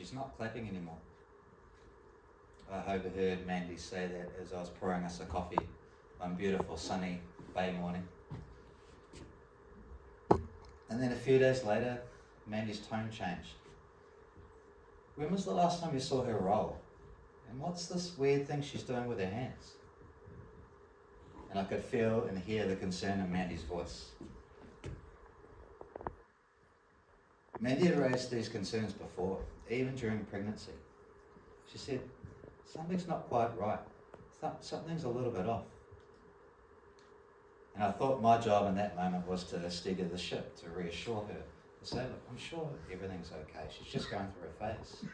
she's not clapping anymore. I overheard Mandy say that as I was pouring us a coffee one beautiful sunny Bay morning. And then a few days later, Mandy's tone changed. When was the last time you saw her roll? And what's this weird thing she's doing with her hands? And I could feel and hear the concern in Mandy's voice. Mandy had raised these concerns before, even during pregnancy. She said, something's not quite right. Something's a little bit off. And I thought my job in that moment was to steady the ship, to reassure her, to say, look, I'm sure everything's okay. She's just going through a phase.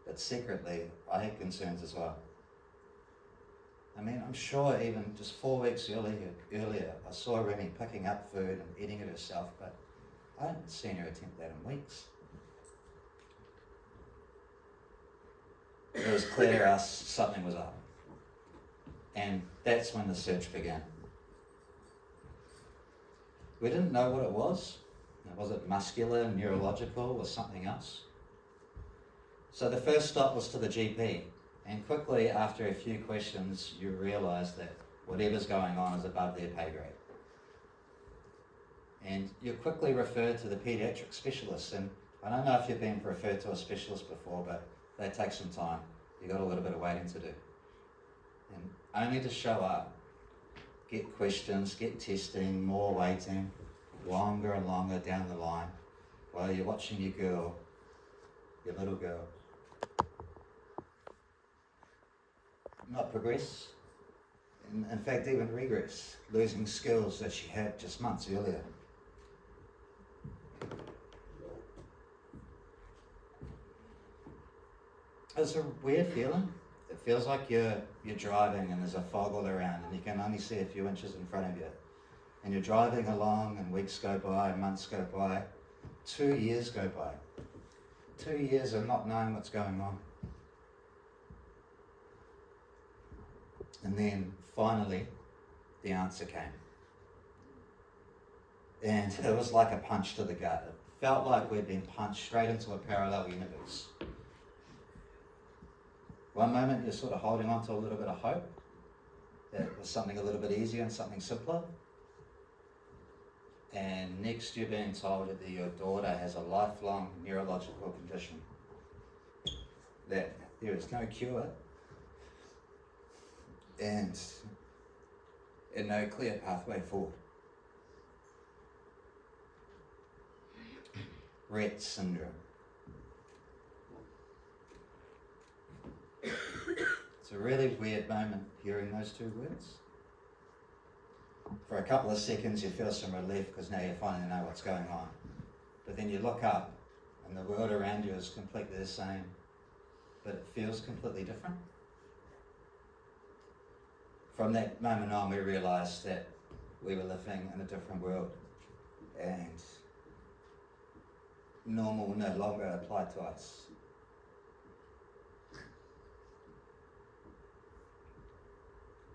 But secretly, I had concerns as well. I mean, I'm sure even just 4 weeks earlier, I saw Remy picking up food and eating it herself, but I hadn't seen her attempt that in weeks. It was clear to us something was up. And that's when the search began. We didn't know what it was. Was it muscular, neurological, or something else? So the first stop was to the GP. And quickly, after a few questions, you realise that whatever's going on is above their pay grade. And you're quickly referred to the paediatric specialist. And I don't know if you've been referred to a specialist before, but they take some time. You've got a little bit of waiting to do. And only to show up, get questions, get testing, more waiting, longer and longer down the line, while you're watching your girl, your little girl, not progress, in fact even regress, losing skills that she had just months earlier. It's a weird feeling. It feels like you're driving and there's a fog all around and you can only see a few inches in front of you. And you're driving along and weeks go by, months go by, 2 years go by. 2 years of not knowing what's going on. And then finally, the answer came. And it was like a punch to the gut. It felt like we'd been punched straight into a parallel universe. One moment you're sort of holding on to a little bit of hope that it was something a little bit easier and something simpler. And next you're being told that your daughter has a lifelong neurological condition, that there is no cure and no clear pathway forward. Rett syndrome. It's a really weird moment hearing those two words. For a couple of seconds you feel some relief because now you finally know what's going on. But then you look up and the world around you is completely the same, but it feels completely different. From that moment on we realised that we were living in a different world and normal no longer applied to us.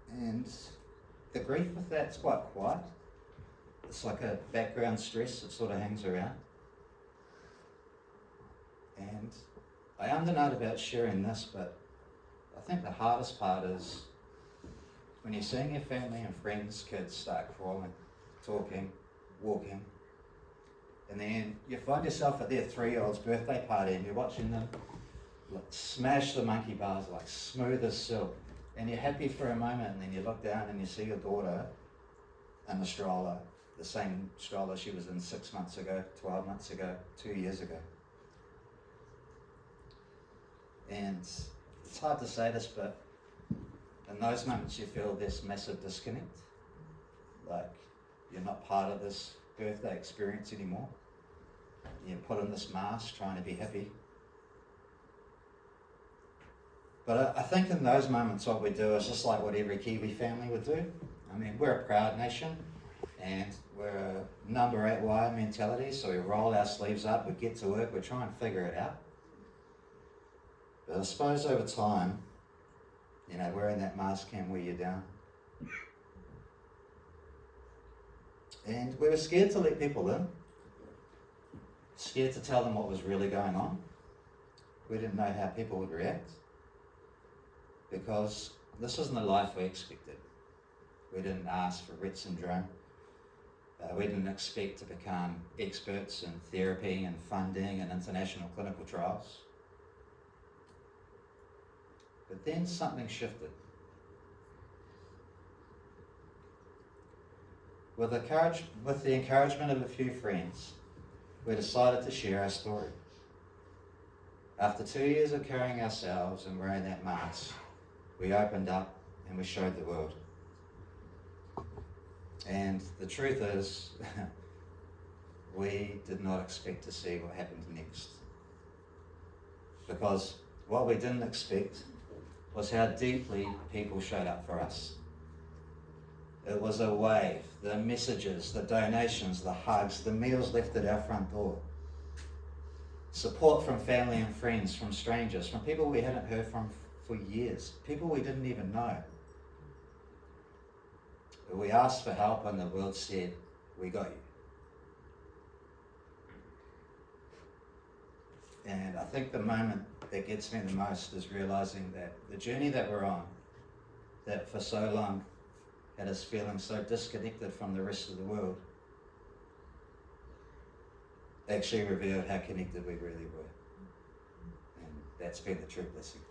And the grief with that's quite quiet. It's like a background stress that sort of hangs around. And I undernote about sharing this, but I think the hardest part is when you're seeing your family and friends, kids start crawling, talking, walking, and then you find yourself at their 3-year-old's birthday party and you're watching them like, smash the monkey bars like smooth as silk. And you're happy for a moment and then you look down and you see your daughter in the stroller, the same stroller she was in 6 months ago, 12 months ago, 2 years ago. And it's hard to say this, but in those moments you feel this massive disconnect. Like you're not part of this birthday experience anymore. You put on this mask trying to be happy. But I think in those moments what we do is just like what every Kiwi family would do. I mean, we're a proud nation and we're a number 8 wire mentality, so we roll our sleeves up, we get to work, we try and figure it out. But I suppose over time, you know, wearing that mask can wear you down. And we were scared to let people in. scared to tell them what was really going on. We didn't know how people would react, because this isn't the life we expected. We didn't ask for Rett syndrome. We didn't expect to become experts in therapy and funding and international clinical trials. But then something shifted. With the encouragement of a few friends, we decided to share our story. After 2 years of carrying ourselves and wearing that mask, we opened up and we showed the world. And the truth is, we did not expect to see what happened next. Because what we didn't expect was how deeply people showed up for us. It was a wave, the messages, the donations, the hugs, the meals left at our front door. Support from family and friends, from strangers, from people we hadn't heard from for years, people we didn't even know. We asked for help and the world said, "We got you." And I think the moment that gets me the most is realizing that the journey that we're on, that for so long had us feeling so disconnected from the rest of the world, actually revealed how connected we really were. And that's been the true blessing.